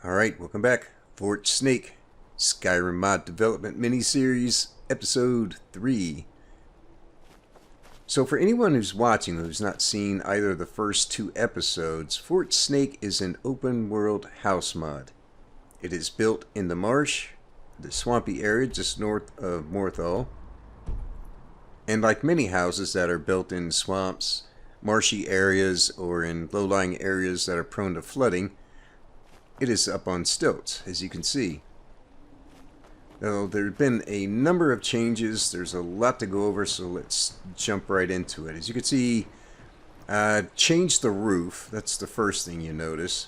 Alright, welcome back. Fort Snaic, Skyrim mod development miniseries, episode 3. So for anyone who's watching who's not seen either of the first two episodes, Fort Snaic is an open world house mod. It is built in the marsh, the swampy area just north of Morthal. And like many houses that are built in swamps, marshy areas, or in low-lying areas that are prone to flooding, it is up on stilts, as you can see. Now, there have been a number of changes. There's a lot to go over, so let's jump right into it. As you can see, changed the roof. That's the first thing you notice.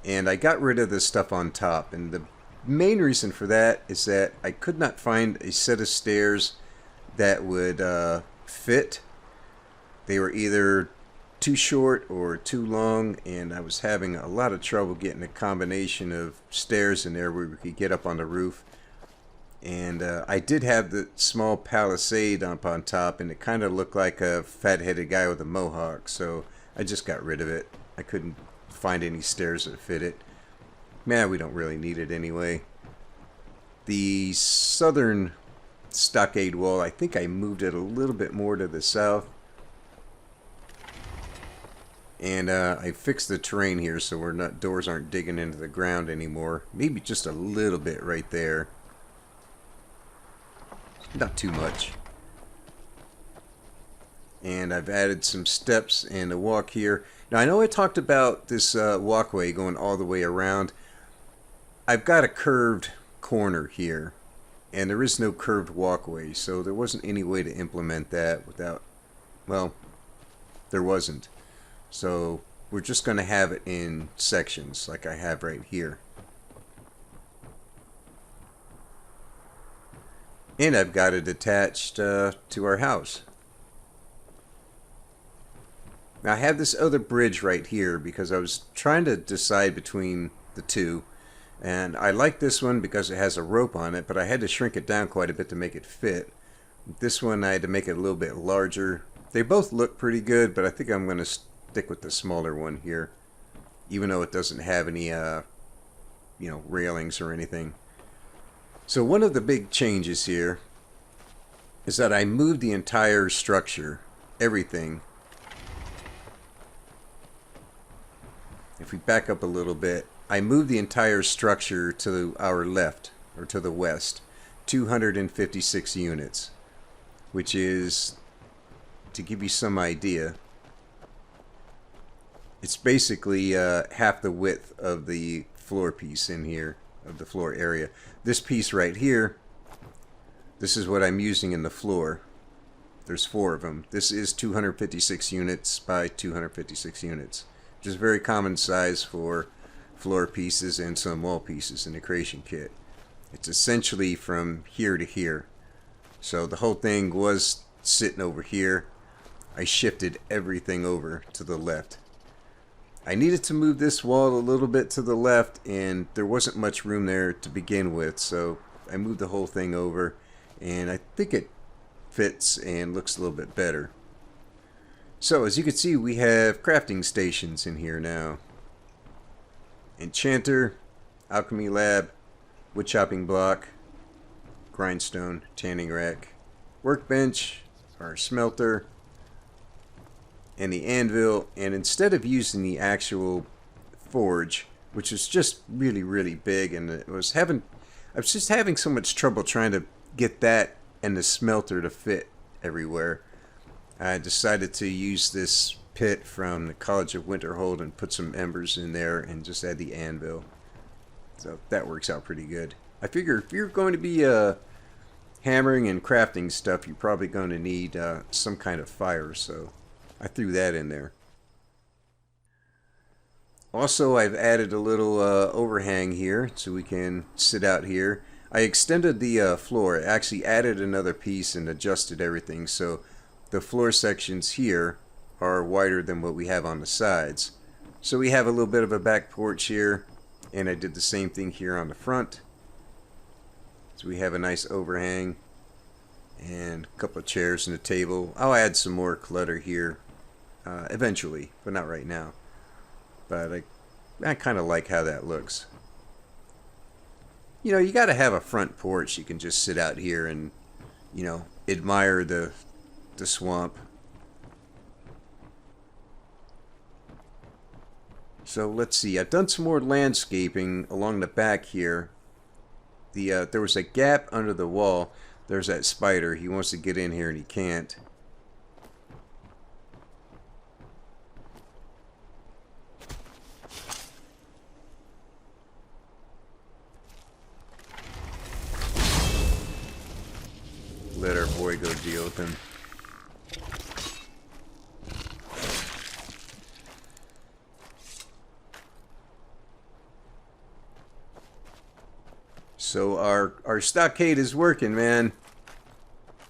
And I got rid of the stuff on top. And the main reason for that is that I could not find a set of stairs that would fit. They were either too short or too long, and I was having a lot of trouble getting a combination of stairs in there where we could get up on the roof. And I did have the small palisade up on top, and it kind of looked like a fat-headed guy with a mohawk, so I just got rid of it. I couldn't find any stairs that fit it. Man, we don't really need it anyway. The southern stockade wall, I think I moved it a little bit more to the south. And I fixed the terrain here so doors aren't digging into the ground anymore. Maybe just a little bit right there. Not too much. And I've added some steps and a walk here. Now I know I talked about this walkway going all the way around. I've got a curved corner here. And there is no curved walkway. So there wasn't any way to implement that without... Well, there wasn't. So we're just going to have it in sections like I have right here. And I've got it attached to our house. Now I have this other bridge right here because I was trying to decide between the two. And I like this one because it has a rope on it, but I had to shrink it down quite a bit to make it fit. This one I had to make it a little bit larger. They both look pretty good, but I think I'm going to stick with the smaller one here, even though it doesn't have any railings or anything. So one of the big changes here is that I moved the entire structure, everything. If we back up a little bit, I moved the entire structure to our left, or to the west, 256 units, which is, to give you some idea, it's basically half the width of the floor piece in here, of the floor area. This piece right here, this is what I'm using in the floor. There's 4 of them. This is 256 units by 256 units, which is very common size for floor pieces and some wall pieces in the creation kit. It's essentially from here to here. So the whole thing was sitting over here. I shifted everything over to the left. I needed to move this wall a little bit to the left, and there wasn't much room there to begin with, so I moved the whole thing over, and I think it fits and looks a little bit better. So as you can see, we have crafting stations in here now. Enchanter, alchemy lab, wood chopping block, grindstone, tanning rack, workbench, our smelter, and the anvil. And instead of using the actual forge, which is just really big, and I was just having so much trouble trying to get that and the smelter to fit everywhere, I decided to use this pit from the College of Winterhold and put some embers in there and just add the anvil. So that works out pretty good. I figure if you're going to be hammering and crafting stuff, you're probably going to need some kind of fire, so I threw that in there. Also, I've added a little overhang here so we can sit out here. I extended the floor. I actually added another piece and adjusted everything so the floor sections here are wider than what we have on the sides. So we have a little bit of a back porch here, and I did the same thing here on the front. So we have a nice overhang and a couple of chairs and a table. I'll add some more clutter here eventually, but not right now. But I kind of like how that looks. you know, you got to have a front porch. You can just sit out here and, you know, admire the swamp. So let's see. I've done some more landscaping along the back here. There was a gap under the wall. There's that spider. He wants to get in here and he can't. Let our boy go deal with him. So our stockade is working, man.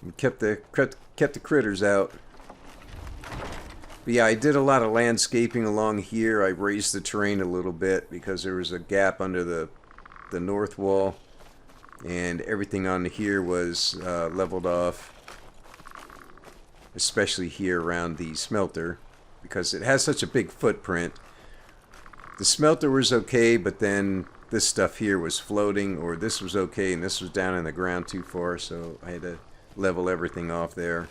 We kept the critters out. But yeah, I did a lot of landscaping along here. I raised the terrain a little bit because there was a gap under the north wall, and everything on here was leveled off, especially here around the smelter because it has such a big footprint. The smelter was okay, but then this stuff here was floating, or this was okay and this was down in the ground too far, so I had to level everything off there.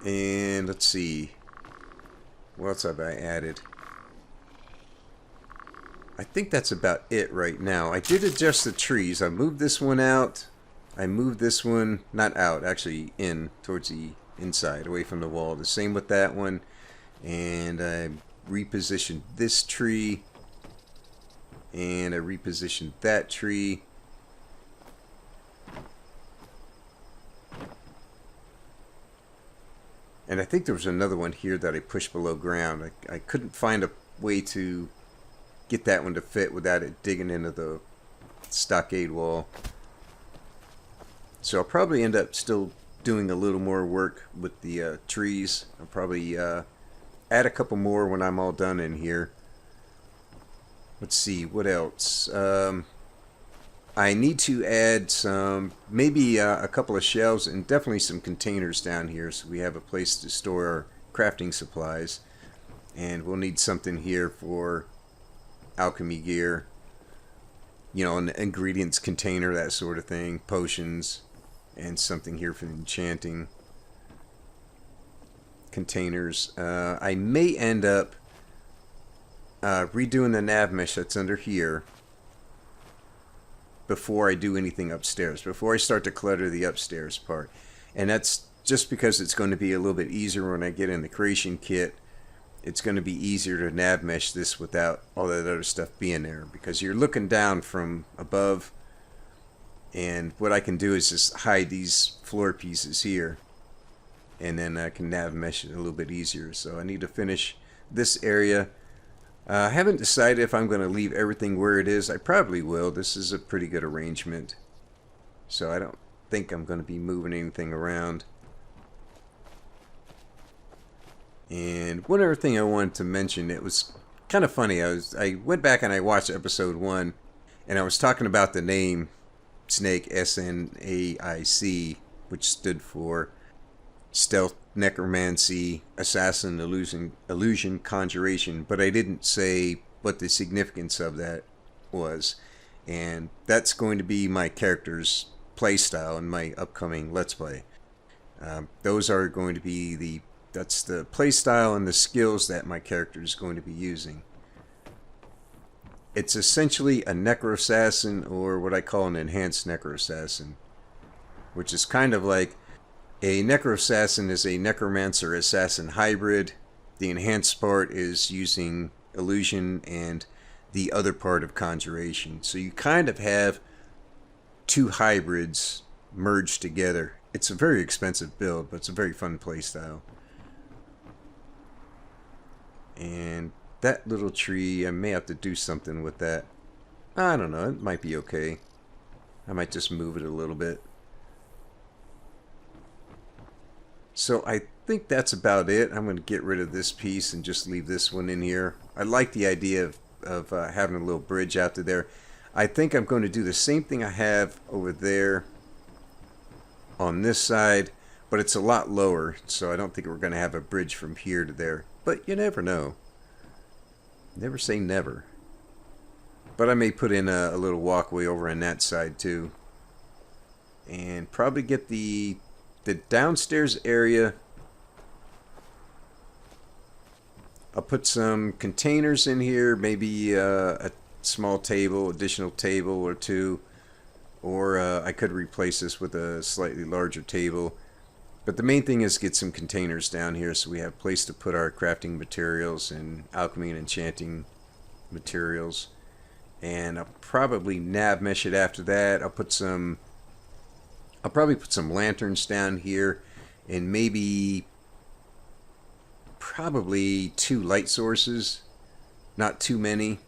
And let's see, what else have I added? I think that's about it right now. I did adjust the trees. I moved this one out. I moved this one, not out, actually in, towards the inside, away from the wall. The same with that one. And I repositioned this tree. And I repositioned that tree. And I think there was another one here that I pushed below ground. I couldn't find a way to get that one to fit without it digging into the stockade wall. So I'll probably end up still doing a little more work with the trees. I'll probably add a couple more when I'm all done in here. Let's see, what else? I need to add some, maybe a couple of shelves and definitely some containers down here so we have a place to store our crafting supplies. And we'll need something here for alchemy gear, you know, an ingredients container, that sort of thing, potions, and something here for enchanting containers. I may end up redoing the nav mesh that's under here before I do anything upstairs, before I start to clutter the upstairs part. And that's just because it's going to be a little bit easier when I get in the creation kit. It's going to be easier to nav mesh this without all that other stuff being there, because you're looking down from above, and what I can do is just hide these floor pieces here, and then I can nav mesh it a little bit easier. So I need to finish this area. I haven't decided if I'm going to leave everything where it is. I probably will. This is a pretty good arrangement, so I don't think I'm going to be moving anything around. And one other thing I wanted to mention, it was kind of funny. I went back and I watched episode 1, and I was talking about the name Snaic, S-N-A-I-C, which stood for Stealth, Necromancy, Assassin, Illusion, Conjuration, but I didn't say what the significance of that was. And that's going to be my character's playstyle in my upcoming Let's Play. Those are going to be that's the playstyle and the skills that my character is going to be using. It's essentially a necro-assassin, or what I call an enhanced necro-assassin, which is kind of like a necro-assassin is a necromancer-assassin hybrid. The enhanced part is using illusion and the other part of conjuration. So you kind of have two hybrids merged together. It's a very expensive build, but it's a very fun playstyle. And that little tree, I may have to do something with that. I don't know, it might be okay. I might just move it a little bit. So I think that's about it. I'm going to get rid of this piece and just leave this one in here. I like the idea of having a little bridge out to there. I think I'm going to do the same thing I have over there on this side, but it's a lot lower, so I don't think we're going to have a bridge from here to there. But you never know. Never say never. But I may put in a little walkway over on that side too. And probably get the downstairs area. I'll put some containers in here, maybe a small table, additional table or two. Or I could replace this with a slightly larger table. But the main thing is get some containers down here so we have a place to put our crafting materials and alchemy and enchanting materials. And I'll probably nav mesh it after that. I'll probably put some lanterns down here and maybe probably 2 light sources, not too many,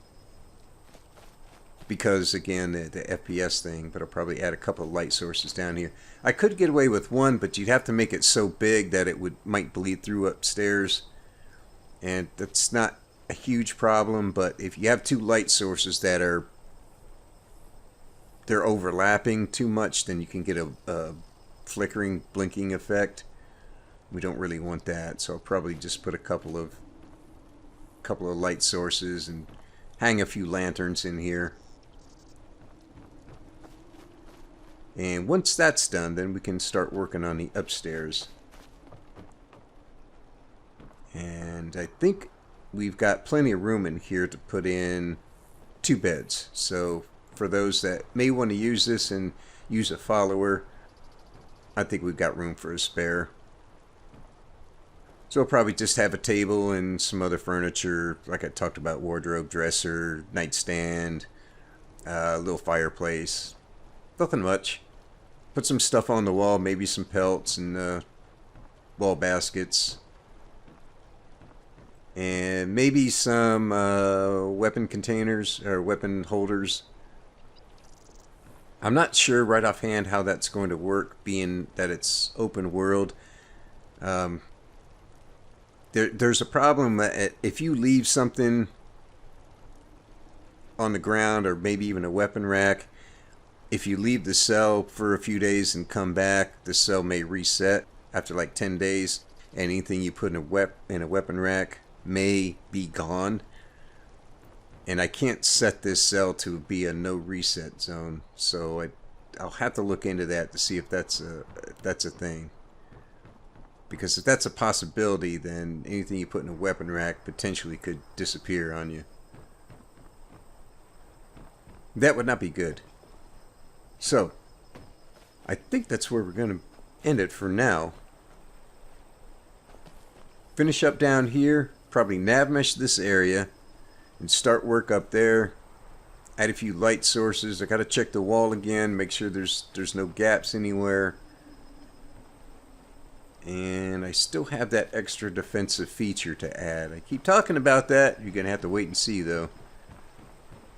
because again the FPS thing. But I'll probably add a couple of light sources down here. I could get away with 1, but you'd have to make it so big that it might bleed through upstairs, and that's not a huge problem. But if you have 2 light sources that they're overlapping too much, then you can get a flickering, blinking effect. We don't really want that, so I'll probably just put a couple of light sources and hang a few lanterns in here. And once that's done, then we can start working on the upstairs. And I think we've got plenty of room in here to put in 2 beds. So for those that may want to use this and use a follower, I think we've got room for a spare. So I'll probably just have a table and some other furniture, like I talked about: wardrobe, dresser, nightstand, little fireplace. Nothing much. Put some stuff on the wall, maybe some pelts and wall baskets. And maybe some weapon containers or weapon holders. I'm not sure right offhand how that's going to work, being that it's open world. There's a problem that if you leave something on the ground, or maybe even a weapon rack, if you leave the cell for a few days and come back, the cell may reset after like 10 days. Anything you put in a weapon rack may be gone. And I can't set this cell to be a no reset zone, so I'll have to look into that to see if that's a thing. Because if that's a possibility, then anything you put in a weapon rack potentially could disappear on you. That would not be good. So, I think that's where we're going to end it for now. Finish up down here, probably nav mesh this area, and start work up there. Add a few light sources. I got to check the wall again, make sure there's no gaps anywhere. And I still have that extra defensive feature to add. I keep talking about that. You're going to have to wait and see, though.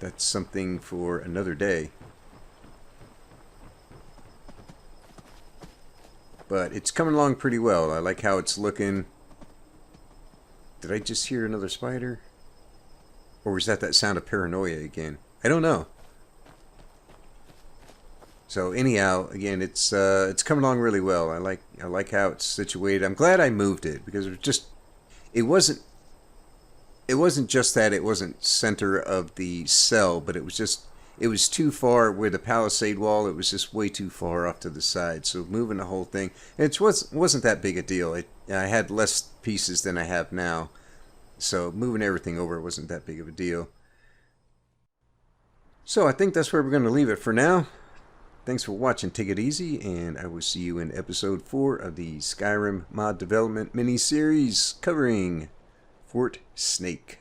That's something for another day. But it's coming along pretty well. I like how it's looking. Did I just hear another spider? Or was that sound of paranoia again? I don't know. So anyhow, again, it's coming along really well. I like how it's situated. I'm glad I moved it, because it wasn't just that it wasn't center of the cell, but it was too far where the palisade wall. It was just way too far off to the side. So moving the whole thing, it wasn't that big a deal. I had less pieces than I have now, so moving everything over wasn't that big of a deal. So I think that's where we're going to leave it for now. Thanks for watching. Take it easy, and I will see you in episode 4 of the Skyrim mod development mini-series covering Fort Snaic.